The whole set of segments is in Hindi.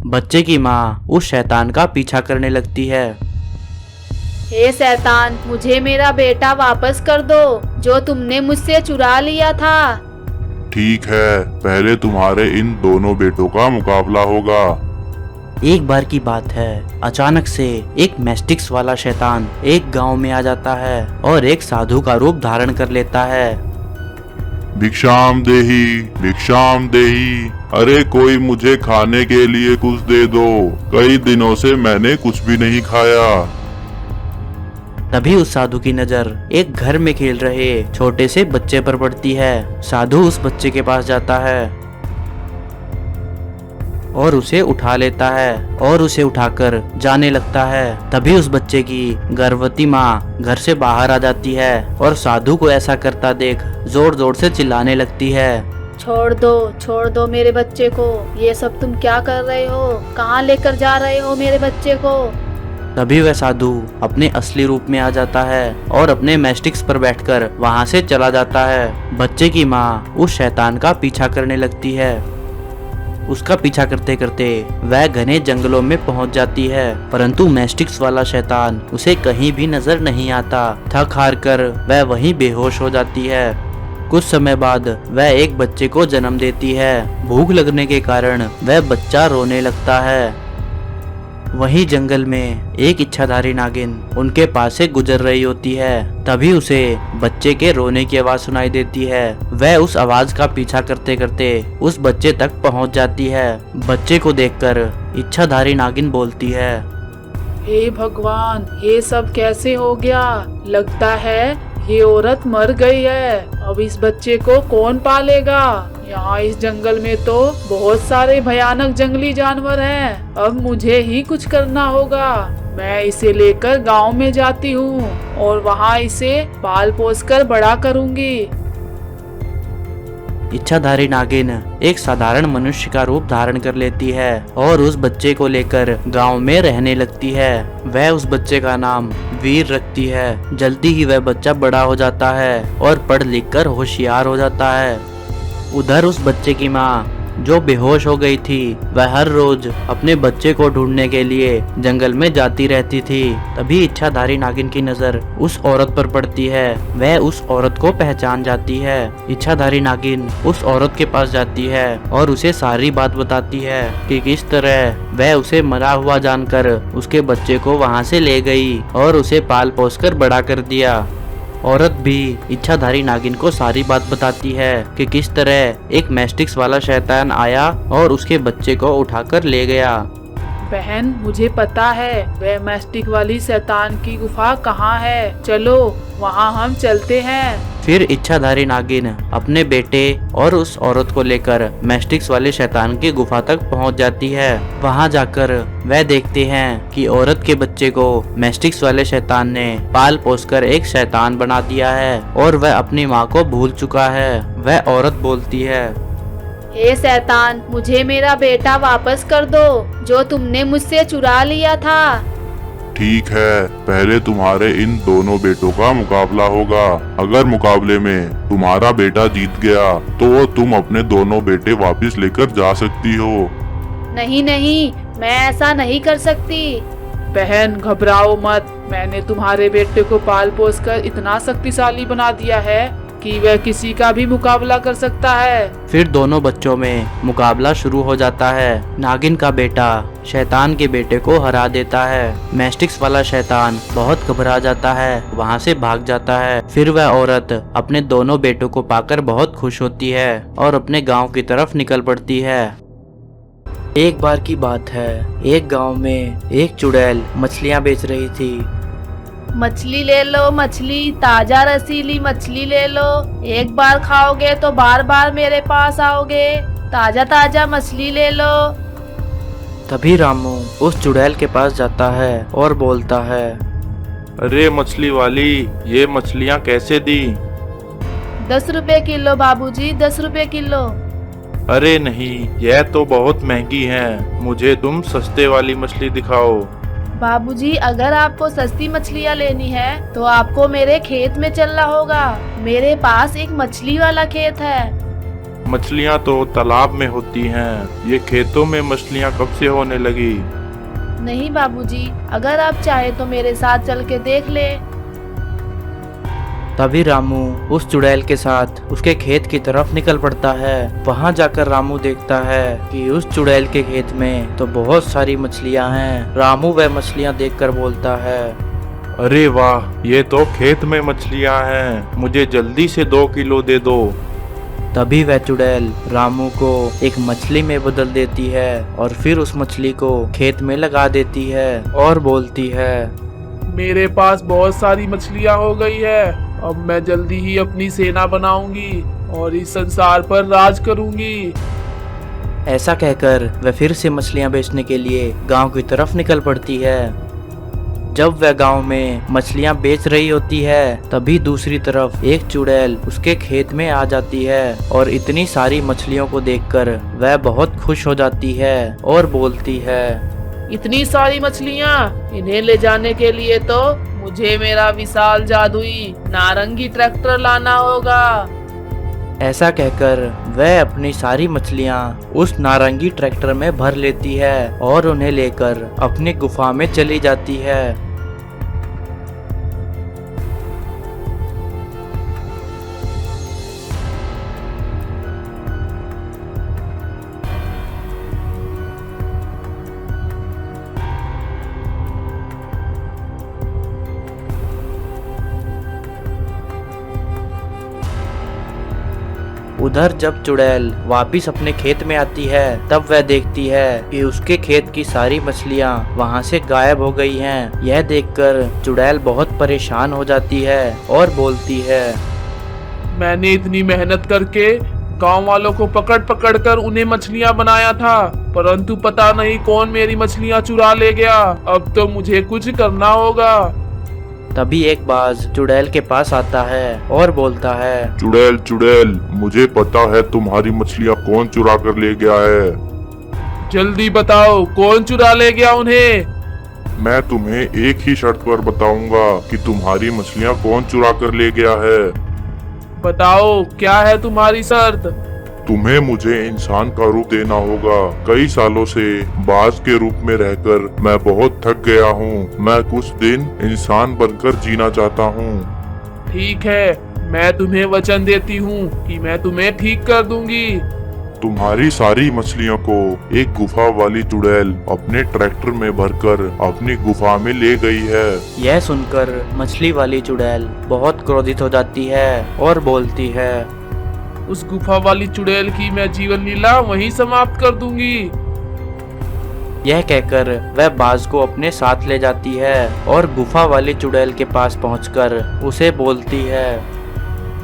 बच्चे की माँ उस शैतान का पीछा करने लगती है। हे शैतान, मुझे मेरा बेटा वापस कर दो जो तुमने मुझसे चुरा लिया था। ठीक है, पहले तुम्हारे इन दोनों बेटों का मुकाबला होगा। एक बार की बात है, अचानक से एक मैस्टिक्स वाला शैतान एक गांव में आ जाता है और एक साधु का रूप धारण कर लेता है। भिक्षाम देही, भिक्षाम देही। अरे कोई मुझे खाने के लिए कुछ दे दो, कई दिनों से मैंने कुछ भी नहीं खाया। तभी उस साधु की नजर एक घर में खेल रहे छोटे से बच्चे पर पड़ती है। साधु उस बच्चे के पास जाता है और उसे उठा लेता है और उसे उठाकर जाने लगता है। तभी उस बच्चे की गर्भवती माँ घर से बाहर आ जाती है और साधु को ऐसा करता देख जोर जोर से चिल्लाने लगती है। छोड़ दो मेरे बच्चे को। ये सब तुम क्या कर रहे हो? कहाँ लेकर जा रहे हो मेरे बच्चे को? तभी वह साधु अपने असली रूप में आ जाता है और अपने मैस्टिक्स पर बैठकर वहां से चला जाता है। बच्चे की माँ उस शैतान का पीछा करने लगती है। उसका पीछा करते करते वह घने जंगलों में पहुंच जाती है, परंतु मैस्टिक्स वाला शैतान उसे कहीं भी नजर नहीं आता। थक हार कर वह वहीं बेहोश हो जाती है। कुछ समय बाद वह एक बच्चे को जन्म देती है। भूख लगने के कारण वह बच्चा रोने लगता है। वहीं जंगल में एक इच्छाधारी नागिन उनके पास से गुजर रही होती है। तभी उसे बच्चे के रोने की आवाज सुनाई देती है। वह उस आवाज का पीछा करते करते उस बच्चे तक पहुंच जाती है। बच्चे को देखकर इच्छाधारी नागिन बोलती है, हे भगवान, ये सब कैसे हो गया? लगता है ये औरत मर गई है। अब इस बच्चे को कौन पालेगा? यहाँ इस जंगल में तो बहुत सारे भयानक जंगली जानवर हैं। अब मुझे ही कुछ करना होगा। मैं इसे लेकर गांव में जाती हूँ और वहाँ इसे पाल पोस कर बड़ा करूँगी। इच्छाधारी नागिन एक साधारण मनुष्य का रूप धारण कर लेती है और उस बच्चे को लेकर गांव में रहने लगती है। वह उस बच्चे का नाम वीर रखती है। जल्दी ही वह बच्चा बड़ा हो जाता है और पढ़ लिख कर होशियार हो जाता है। उधर उस बच्चे की माँ जो बेहोश हो गई थी, वह हर रोज अपने बच्चे को ढूंढने के लिए जंगल में जाती रहती थी। तभी इच्छाधारी नागिन की नजर उस औरत पर पड़ती है। वह उस औरत को पहचान जाती है। इच्छाधारी नागिन उस औरत के पास जाती है और उसे सारी बात बताती है कि किस तरह वह उसे मरा हुआ जानकर उसके बच्चे को वहां से ले गई और उसे पाल पोस कर बड़ा कर दिया। औरत भी इच्छाधारी नागिन को सारी बात बताती है कि किस तरह एक मैस्टिक्स वाला शैतान आया और उसके बच्चे को उठाकर ले गया। बहन, मुझे पता है वह मैस्टिक वाली शैतान की गुफा कहाँ है। चलो वहाँ हम चलते हैं। फिर इच्छाधारी नागिन अपने बेटे और उस औरत को लेकर मैस्टिक्स वाले शैतान की गुफा तक पहुंच जाती है। वहां जाकर वह देखते हैं कि औरत के बच्चे को मैस्टिक्स वाले शैतान ने पाल पोसकर एक शैतान बना दिया है और वह अपनी माँ को भूल चुका है। वह औरत बोलती है, हे शैतान, मुझे मेरा बेटा वापस कर दो जो तुमने मुझसे चुरा लिया था। ठीक है, पहले तुम्हारे इन दोनों बेटों का मुकाबला होगा। अगर मुकाबले में तुम्हारा बेटा जीत गया तो तुम अपने दोनों बेटे वापस लेकर जा सकती हो। नहीं नहीं, मैं ऐसा नहीं कर सकती। बहन घबराओ मत, मैंने तुम्हारे बेटे को पाल पोस कर इतना शक्तिशाली बना दिया है कि वह किसी का भी मुकाबला कर सकता है। फिर दोनों बच्चों में मुकाबला शुरू हो जाता है। नागिन का बेटा शैतान के बेटे को हरा देता है। मैस्टिक्स वाला शैतान बहुत घबरा जाता है, वहां से भाग जाता है। फिर वह औरत अपने दोनों बेटों को पाकर बहुत खुश होती है और अपने गांव की तरफ निकल पड़ती है। एक बार की बात है, एक गांव में एक चुड़ैल मछलियां बेच रही थी। मछली ले लो मछली, ताजा रसीली मछली ले लो। एक बार खाओगे तो बार बार मेरे पास आओगे। ताजा ताजा मछली ले लो। तभी रामू उस चुड़ैल के पास जाता है और बोलता है, अरे मछली वाली, ये मछलियाँ कैसे दी? 10 रुपए किलो बाबूजी, 10 रुपए किलो। अरे नहीं, यह तो बहुत महंगी है। मुझे तुम सस्ते वाली मछली दिखाओ। बाबूजी, अगर आपको सस्ती मछलियाँ लेनी है तो आपको मेरे खेत में चलना होगा। मेरे पास एक मछली वाला खेत है। मछलियाँ तो तालाब में होती हैं। ये खेतों में मछलियाँ कब से होने लगी? नहीं बाबूजी, अगर आप चाहे तो मेरे साथ चल के देख ले। तभी रामू उस चुड़ैल के साथ उसके खेत की तरफ निकल पड़ता है। वहां जाकर रामू देखता है कि उस चुड़ैल के खेत में तो बहुत सारी मछलियां हैं। रामू वह मछलियां देखकर बोलता है, अरे वाह, ये तो खेत में मछलियाँ हैं। मुझे जल्दी से 2 किलो दे दो। तभी वह चुड़ैल रामू को एक मछली में बदल देती है और फिर उस मछली को खेत में लगा देती है और बोलती है, मेरे पास बहुत सारी मछलियाँ हो गई है। अब मैं जल्दी ही अपनी सेना बनाऊंगी और इस संसार पर राज करूंगी। ऐसा कहकर वह फिर से मछलियां बेचने के लिए गांव की तरफ निकल पड़ती है। जब वह गांव में मछलियां बेच रही होती है तभी दूसरी तरफ एक चुड़ैल उसके खेत में आ जाती है और इतनी सारी मछलियों को देखकर वह बहुत खुश हो जाती है और बोलती है, इतनी सारी मछलियाँ, इन्हें ले जाने के लिए तो मुझे मेरा विशाल जादुई नारंगी ट्रैक्टर लाना होगा। ऐसा कहकर वह अपनी सारी मछलियां उस नारंगी ट्रैक्टर में भर लेती है और उन्हें लेकर अपनी गुफा में चली जाती है। उधर जब चुड़ैल वापिस अपने खेत में आती है तब वह देखती है कि उसके खेत की सारी मछलियां वहां से गायब हो गई हैं। यह देखकर चुड़ैल बहुत परेशान हो जाती है और बोलती है, मैंने इतनी मेहनत करके गांव वालों को पकड़ पकड़ कर उन्हें मछलियां बनाया था, परंतु पता नहीं कौन मेरी मछलियां चुरा ले गया। अब तो मुझे कुछ करना होगा। तभी एक बाज चुड़ैल के पास आता है और बोलता है, चुड़ैल चुड़ैल, मुझे पता है तुम्हारी मछलियाँ कौन चुरा कर ले गया है। जल्दी बताओ कौन चुरा ले गया उन्हें। मैं तुम्हें एक ही शर्त पर बताऊंगा कि तुम्हारी मछलियाँ कौन चुरा कर ले गया है। बताओ क्या है तुम्हारी शर्त। तुम्हें मुझे इंसान का रूप देना होगा। कई सालों से बाज के रूप में रहकर मैं बहुत थक गया हूँ। मैं कुछ दिन इंसान बनकर जीना चाहता हूँ। ठीक है, मैं तुम्हें वचन देती हूँ कि मैं तुम्हें ठीक कर दूंगी। तुम्हारी सारी मछलियों को एक गुफा वाली चुड़ैल अपने ट्रैक्टर में भरकर अपनी गुफा में ले गई है। यह सुनकर मछली वाली चुड़ैल बहुत क्रोधित हो जाती है और बोलती है, उस गुफा वाली चुड़ैल की मैं जीवन लीला वहीं समाप्त कर दूंगी। यह कहकर वह बाज को अपने साथ ले जाती है और गुफा वाली चुड़ैल के पास पहुंचकर उसे बोलती है,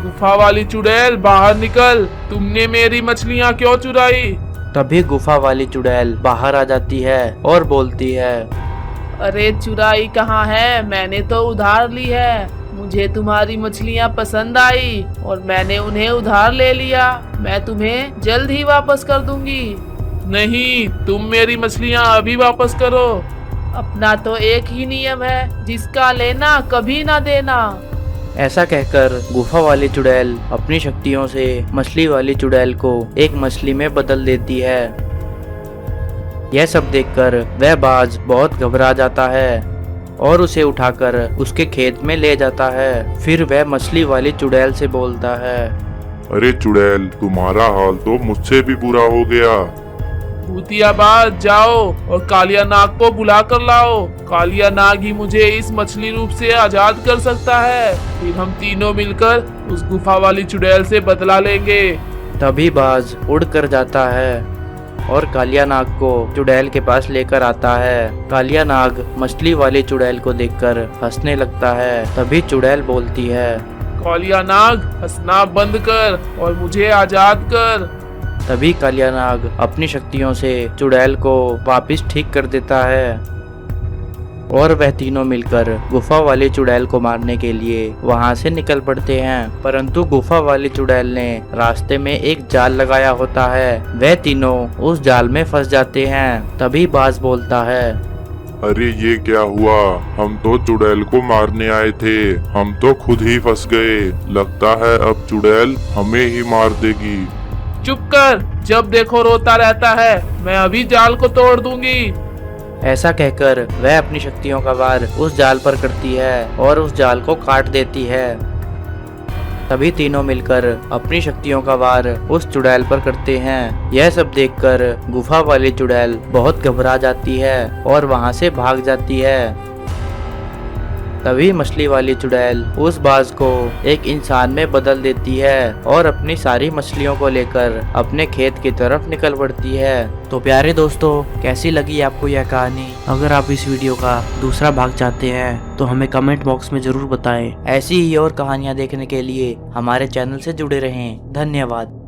गुफा वाली चुड़ैल बाहर निकल, तुमने मेरी मछलियाँ क्यों चुराई। तभी गुफा वाली चुड़ैल बाहर आ जाती है और बोलती है, अरे चुराई कहाँ है, मैंने तो उधार ली है। मुझे तुम्हारी मछलियाँ पसंद आई और मैंने उन्हें उधार ले लिया। मैं तुम्हें जल्द ही वापस कर दूंगी। नहीं, तुम मेरी मछलियाँ अभी वापस करो। अपना तो एक ही नियम है, जिसका लेना कभी ना देना। ऐसा कहकर गुफा वाली चुड़ैल अपनी शक्तियों से मछली वाली चुड़ैल को एक मछली में बदल देती है। यह सब देखकर वह बाज बहुत घबरा जाता है और उसे उठाकर उसके खेत में ले जाता है। फिर वह मछली वाली चुड़ैल से बोलता है, अरे चुड़ैल, तुम्हारा हाल तो मुझसे भी बुरा हो गया। भूतियाबाज, जाओ और कालिया नाग को बुला कर लाओ। कालिया नाग ही मुझे इस मछली रूप से आजाद कर सकता है। फिर हम तीनों मिलकर उस गुफा वाली चुड़ैल से बदला लेंगे। तभी बाज उड़ कर जाता है और कालिया नाग को चुड़ैल के पास लेकर आता है। कालिया नाग मछली वाली चुड़ैल को देखकर हंसने लगता है। तभी चुड़ैल बोलती है, कालिया नाग, हंसना बंद कर और मुझे आजाद कर। तभी कालिया नाग अपनी शक्तियों से चुड़ैल को वापस ठीक कर देता है और वह तीनों मिलकर गुफा वाली चुड़ैल को मारने के लिए वहां से निकल पड़ते हैं। परंतु गुफा वाली चुड़ैल ने रास्ते में एक जाल लगाया होता है। वह तीनों उस जाल में फंस जाते हैं। तभी बाज बोलता है, अरे ये क्या हुआ, हम तो चुड़ैल को मारने आए थे, हम तो खुद ही फंस गए। लगता है अब चुड़ैल हमें ही मार देगी। चुप कर, जब देखो रोता रहता है। मैं अभी जाल को तोड़ दूंगी। ऐसा कहकर वह अपनी शक्तियों का वार उस जाल पर करती है और उस जाल को काट देती है। तभी तीनों मिलकर अपनी शक्तियों का वार उस चुड़ैल पर करते हैं। यह सब देखकर गुफा वाली चुड़ैल बहुत घबरा जाती है और वहां से भाग जाती है। तभी मछली वाली चुड़ैल उस बाज को एक इंसान में बदल देती है और अपनी सारी मछलियों को लेकर अपने खेत की तरफ निकल पड़ती है। तो प्यारे दोस्तों, कैसी लगी आपको यह कहानी? अगर आप इस वीडियो का दूसरा भाग चाहते हैं तो हमें कमेंट बॉक्स में जरूर बताएं। ऐसी ही और कहानियां देखने के लिए हमारे चैनल से जुड़े रहें। धन्यवाद।